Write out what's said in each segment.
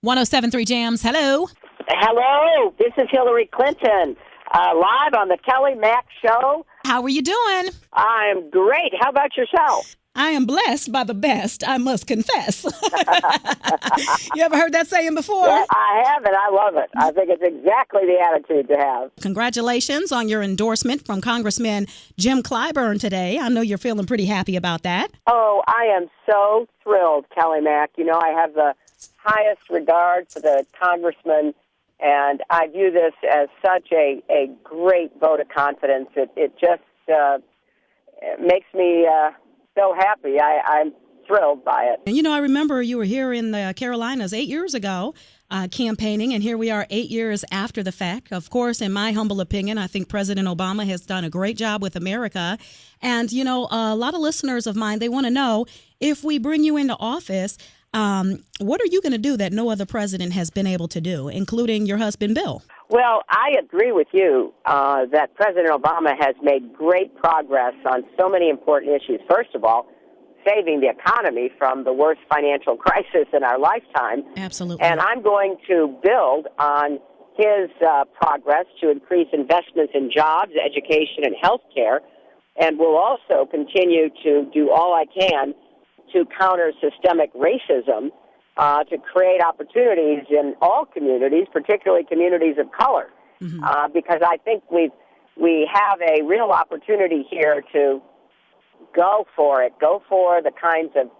107.3 JAMZ. Hello. Hello, this is Hillary Clinton, live on the Kelly Mack Show. How are you doing? I'm great. How about yourself? I am blessed by the best, I must confess. You ever heard that saying before? Yeah, I have, and I love it. I think it's exactly the attitude to have. Congratulations on your endorsement from Congressman Jim Clyburn today. I know you're feeling pretty happy about that. Oh, I am so thrilled, Kelly Mack. You know, I have the highest regard for the congressman, and I view this as such a great vote of confidence. It just makes me so happy. I'm thrilled by it. And, I remember you were here in the Carolinas 8 years ago campaigning, and here we are 8 years after the fact. Of course, in my humble opinion, I think President Obama has done a great job with America. And, a lot of listeners of mine, they want to know, if we bring you into office, what are you going to do that no other president has been able to do, including your husband, Bill? Well, I agree with you that President Obama has made great progress on so many important issues. First of all, saving the economy from the worst financial crisis in our lifetime. Absolutely. And I'm going to build on his progress to increase investments in jobs, education, and health care. And we'll also continue to do all I can to counter systemic racism, to create opportunities in all communities, particularly communities of color, because I think we have a real opportunity here to go for the kinds of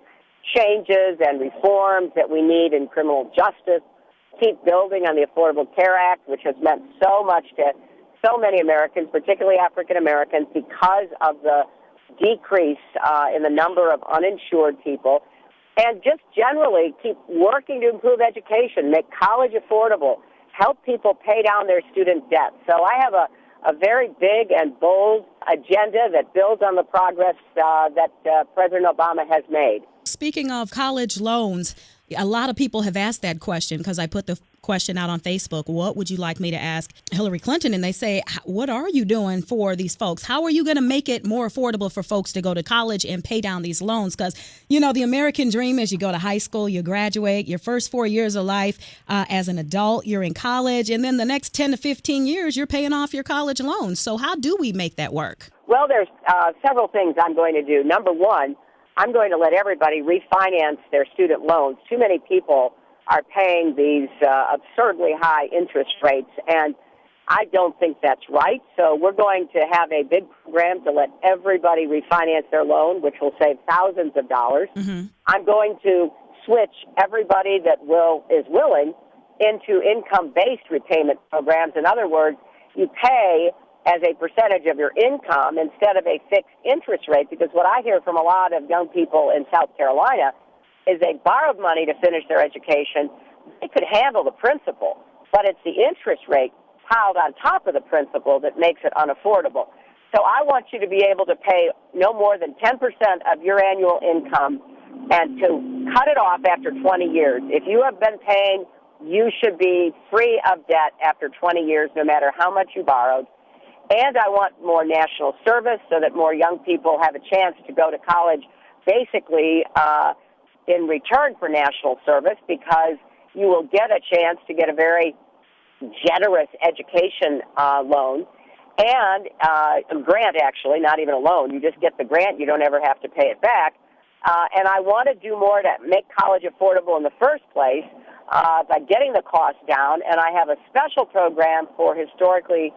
changes and reforms that we need in criminal justice, keep building on the Affordable Care Act, which has meant so much to so many Americans, particularly African Americans, because of the decrease in the number of uninsured people, and just generally keep working to improve education, make college affordable, help people pay down their student debt. So I have a very big and bold agenda that builds on the progress that President Obama has made. Speaking of college loans, a lot of people have asked that question because I put the question out on Facebook. What would you like me to ask Hillary Clinton? And they say, what are you doing for these folks? How are you going to make it more affordable for folks to go to college and pay down these loans? Because, the American dream is you go to high school, you graduate, your first 4 years of life as an adult, you're in college, and then the next 10 to 15 years, you're paying off your college loans. So how do we make that work? Well, there's several things I'm going to do. Number one, I'm going to let everybody refinance their student loans. Too many people are paying these absurdly high interest rates, and I don't think that's right. So we're going to have a big program to let everybody refinance their loan, which will save thousands of dollars. I'm going to switch everybody that is willing into income-based repayment programs. In other words, you pay as a percentage of your income instead of a fixed interest rate, because what I hear from a lot of young people in South Carolina is they borrowed money to finish their education. They could handle the principal, but it's the interest rate piled on top of the principal that makes it unaffordable. So I want you to be able to pay no more than 10% of your annual income and to cut it off after 20 years. If you have been paying, you should be free of debt after 20 years, no matter how much you borrowed. And I want more national service so that more young people have a chance to go to college, basically in return for national service, because you will get a chance to get a very generous education loan and a grant, actually, not even a loan. You just get the grant. You don't ever have to pay it back. And I want to do more to make college affordable in the first place by getting the cost down. And I have a special program for historically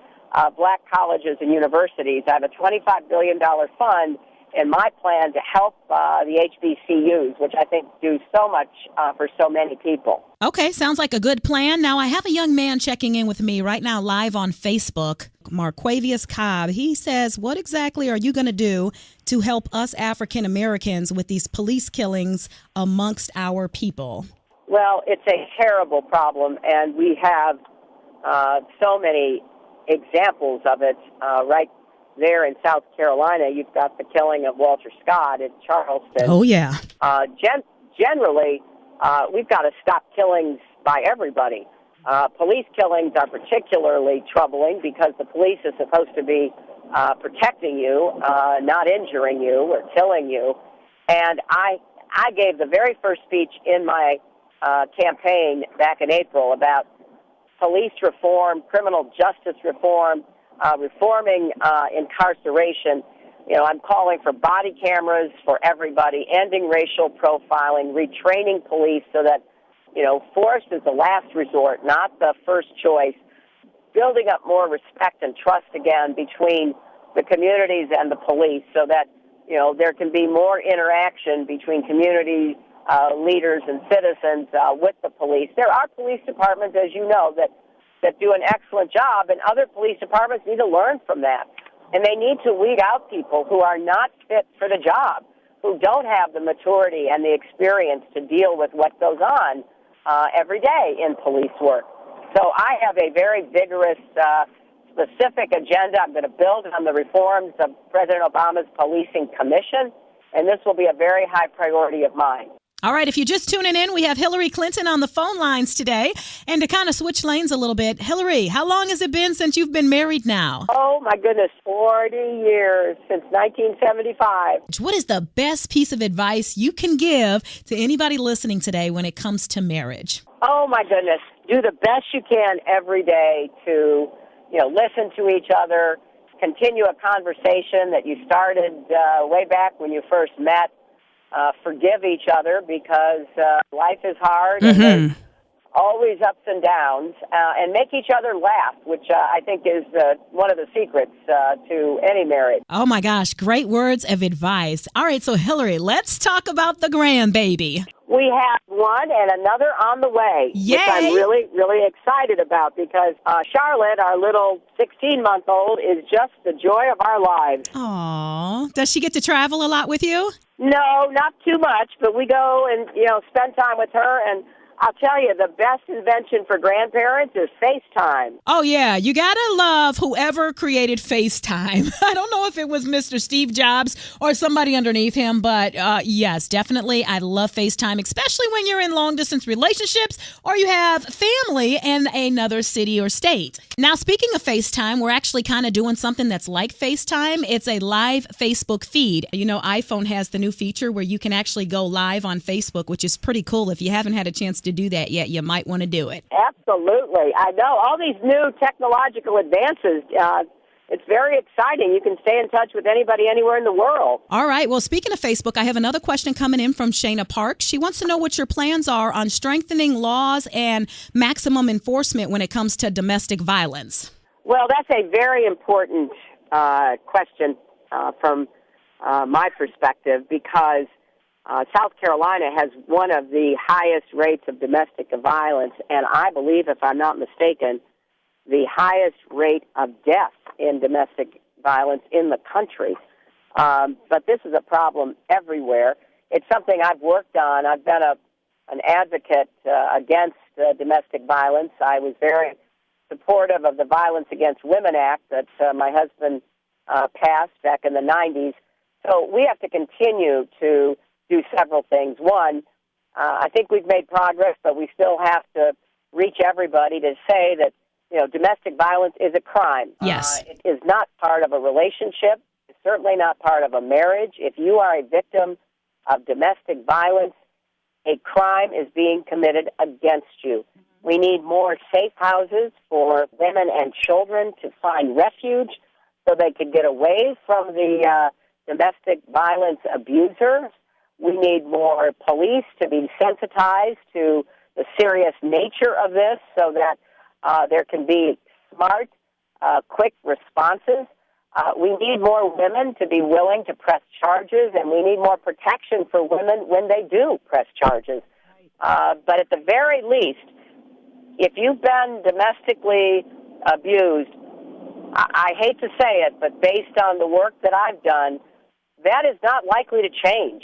black colleges and universities. I have a $25 billion fund in my plan to help the HBCUs, which I think do so much for so many people. Okay, sounds like a good plan. Now, I have a young man checking in with me right now live on Facebook, Marquavius Cobb. He says, what exactly are you going to do to help us African Americans with these police killings amongst our people? Well, it's a terrible problem, and we have so many examples of it right there in South Carolina. You've got the killing of Walter Scott in Charleston. Oh, yeah. Generally, we've got to stop killings by everybody. Police killings are particularly troubling because the police is supposed to be protecting you, not injuring you or killing you. And I gave the very first speech in my campaign back in April about police reform, criminal justice reform, reforming incarceration. I'm calling for body cameras for everybody, ending racial profiling, retraining police so that, force is the last resort, not the first choice, building up more respect and trust again between the communities and the police so that, there can be more interaction between community leaders and citizens with the police. There are police departments, as you know, that do an excellent job, and other police departments need to learn from that. And they need to weed out people who are not fit for the job, who don't have the maturity and the experience to deal with what goes on every day in police work. So I have a very vigorous, specific agenda. I'm going to build on the reforms of President Obama's Policing Commission, and this will be a very high priority of mine. All right, if you're just tuning in, we have Hillary Clinton on the phone lines today. And to kind of switch lanes a little bit, Hillary, how long has it been since you've been married now? Oh, my goodness, 40 years, since 1975. What is the best piece of advice you can give to anybody listening today when it comes to marriage? Oh, my goodness. Do the best you can every day to, listen to each other, continue a conversation that you started way back when you first met. Forgive each other because life is hard and there's always ups and downs, and make each other laugh, which I think is one of the secrets to any marriage. Oh, my gosh. Great words of advice. All right. So, Hillary, let's talk about the grandbaby. We have one and another on the way, Yay. which I'm really, really excited about because Charlotte, our little 16-month-old, is just the joy of our lives. Aw. Does she get to travel a lot with you? No, not too much, but we go and, spend time with her. And I'll tell you, the best invention for grandparents is FaceTime. Oh, yeah. You got to love whoever created FaceTime. I don't know if it was Mr. Steve Jobs or somebody underneath him, but yes, definitely. I love FaceTime, especially when you're in long-distance relationships or you have family in another city or state. Now, speaking of FaceTime, we're actually kind of doing something that's like FaceTime. It's a live Facebook feed. iPhone has the new feature where you can actually go live on Facebook, which is pretty cool. If you haven't had a chance to do that yet, you might want to do it. Absolutely. I know. All these new technological advances, it's very exciting. You can stay in touch with anybody anywhere in the world. All right. Well, speaking of Facebook, I have another question coming in from Shayna Park. She wants to know what your plans are on strengthening laws and maximum enforcement when it comes to domestic violence. Well, that's a very important question from my perspective because South Carolina has one of the highest rates of domestic violence, and I believe, if I'm not mistaken, the highest rate of death in domestic violence in the country. But this is a problem everywhere. It's something I've worked on. I've been an advocate against domestic violence. I was very supportive of the Violence Against Women Act that my husband passed back in the 90s. So we have to continue to do several things. One, I think we've made progress, but we still have to reach everybody to say that, domestic violence is a crime. Yes. It is not part of a relationship. It's certainly not part of a marriage. If you are a victim of domestic violence, a crime is being committed against you. We need more safe houses for women and children to find refuge so they can get away from the domestic violence abusers. We need more police to be sensitized to the serious nature of this so that there can be smart, quick responses. We need more women to be willing to press charges, and we need more protection for women when they do press charges. But at the very least, if you've been domestically abused, I hate to say it, but based on the work that I've done, that is not likely to change.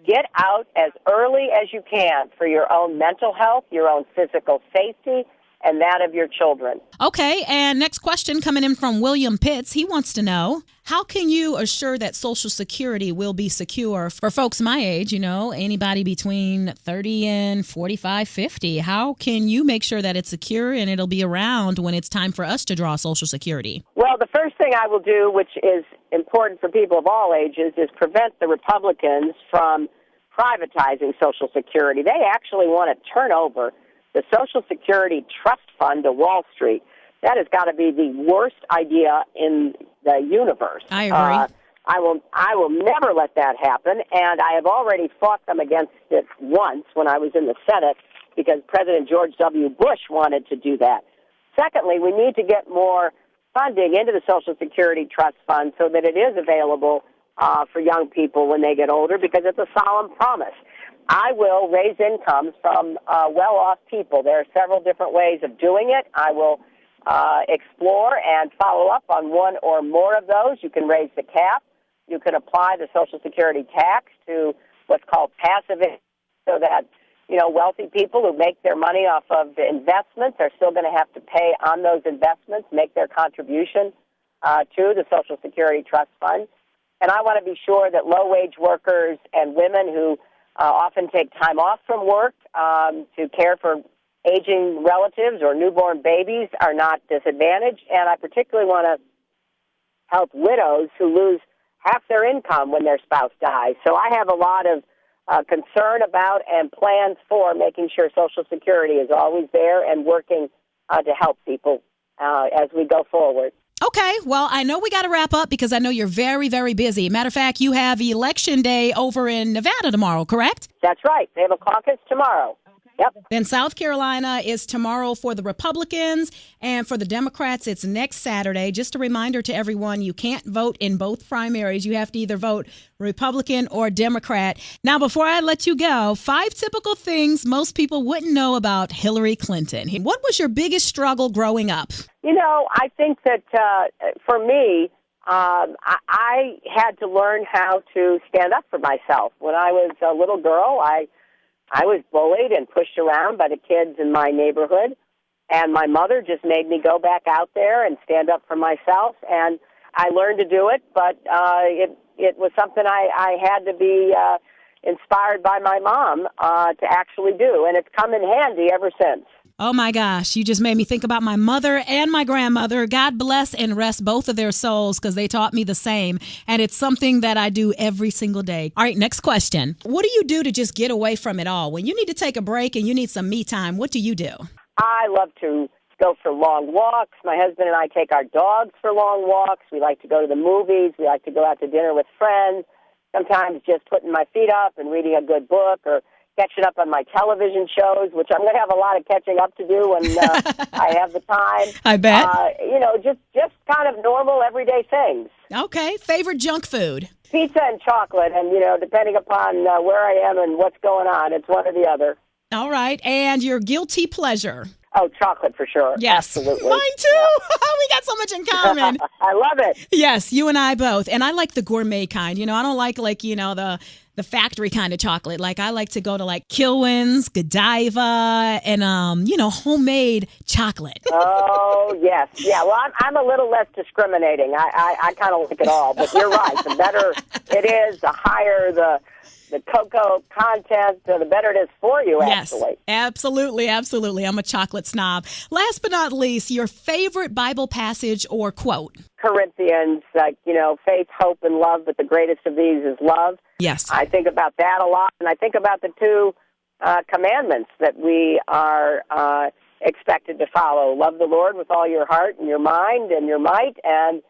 Get out as early as you can for your own mental health, your own physical safety, and that of your children. Okay, and next question coming in from William Pitts. He wants to know, how can you assure that Social Security will be secure for folks my age, anybody between 30 and 45, 50? How can you make sure that it's secure and it'll be around when it's time for us to draw Social Security? Well, the first thing I will do, which is important for people of all ages, is prevent the Republicans from privatizing Social Security. They actually want to turn over the Social Security Trust Fund to Wall Street. That has got to be the worst idea in the universe. I agree. I will never let that happen, and I have already fought them against it once when I was in the Senate because President George W. Bush wanted to do that. Secondly, we need to get more funding into the Social Security Trust Fund so that it is available for young people when they get older because it's a solemn promise. I will raise incomes from well-off people. There are several different ways of doing it. I will explore and follow up on one or more of those. You can raise the cap. You can apply the Social Security tax to what's called passive income so that, wealthy people who make their money off of investments are still going to have to pay on those investments, make their contribution to the Social Security Trust Fund. And I want to be sure that low-wage workers and women who often take time off from work to care for aging relatives or newborn babies are not disadvantaged. And I particularly want to help widows who lose half their income when their spouse dies. So I have a lot of concern about and plans for making sure Social Security is always there and working to help people as we go forward. Okay, well, I know we got to wrap up because I know you're very, very busy. Matter of fact, you have Election Day over in Nevada tomorrow, correct? That's right. They have a caucus tomorrow. Yep. Then South Carolina is tomorrow for the Republicans, and for the Democrats, it's next Saturday. Just a reminder to everyone, you can't vote in both primaries. You have to either vote Republican or Democrat. Now, before I let you go, 5 typical things most people wouldn't know about Hillary Clinton. What was your biggest struggle growing up? I think that for me, I had to learn how to stand up for myself. When I was a little girl, I was bullied and pushed around by the kids in my neighborhood, and my mother just made me go back out there and stand up for myself, and I learned to do it, but it was something I had to be inspired by my mom to actually do, and it's come in handy ever since. Oh, my gosh. You just made me think about my mother and my grandmother. God bless and rest both of their souls because they taught me the same. And it's something that I do every single day. All right, next question. What do you do to just get away from it all? When you need to take a break and you need some me time, what do you do? I love to go for long walks. My husband and I take our dogs for long walks. We like to go to the movies. We like to go out to dinner with friends. Sometimes just putting my feet up and reading a good book or catching up on my television shows, which I'm going to have a lot of catching up to do when I have the time. I bet. Just kind of normal, everyday things. Okay. Favorite junk food? Pizza and chocolate, and, depending upon where I am and what's going on, it's one or the other. All right. And your guilty pleasure? Oh, chocolate for sure. Yes. Absolutely. Mine too. Yeah. We got so much in common. I love it. Yes, you and I both. And I like the gourmet kind. I don't like the factory kind of chocolate. Like I like to go to Kilwin's, Godiva, and homemade chocolate. Oh yes, yeah. Well, I'm a little less discriminating. I kind of like it all. But you're right. The better it is, the higher the cocoa content, the better it is for you. Actually. Yes, absolutely. I'm a chocolate snob. Last but not least, your favorite Bible passage or quote? Corinthians, faith, hope, and love, but the greatest of these is love. Yes. I think about that a lot, and I think about the 2 commandments that we are expected to follow. Love the Lord with all your heart and your mind and your might, and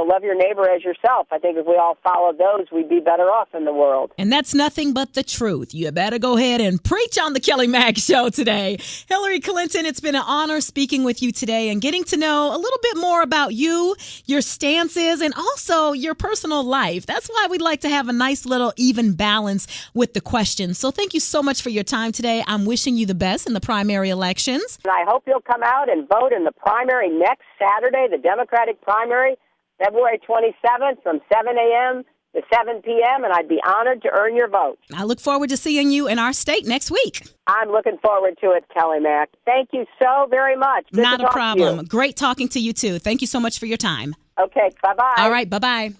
love your neighbor as yourself. I think if we all followed those, we'd be better off in the world. And that's nothing but the truth. You better go ahead and preach on the Kelly Mack Show today. Hillary Clinton, it's been an honor speaking with you today and getting to know a little bit more about you, your stances, and also your personal life. That's why we'd like to have a nice little even balance with the questions. So thank you so much for your time today. I'm wishing you the best in the primary elections. And I hope you'll come out and vote in the primary next Saturday, the Democratic primary, February 27th from 7 a.m. to 7 p.m., and I'd be honored to earn your vote. I look forward to seeing you in our state next week. I'm looking forward to it, Kelly Mack. Thank you so very much. Good Not to a talk problem. to you. Great talking to you, too. Thank you so much for your time. Okay, bye-bye. All right, bye-bye.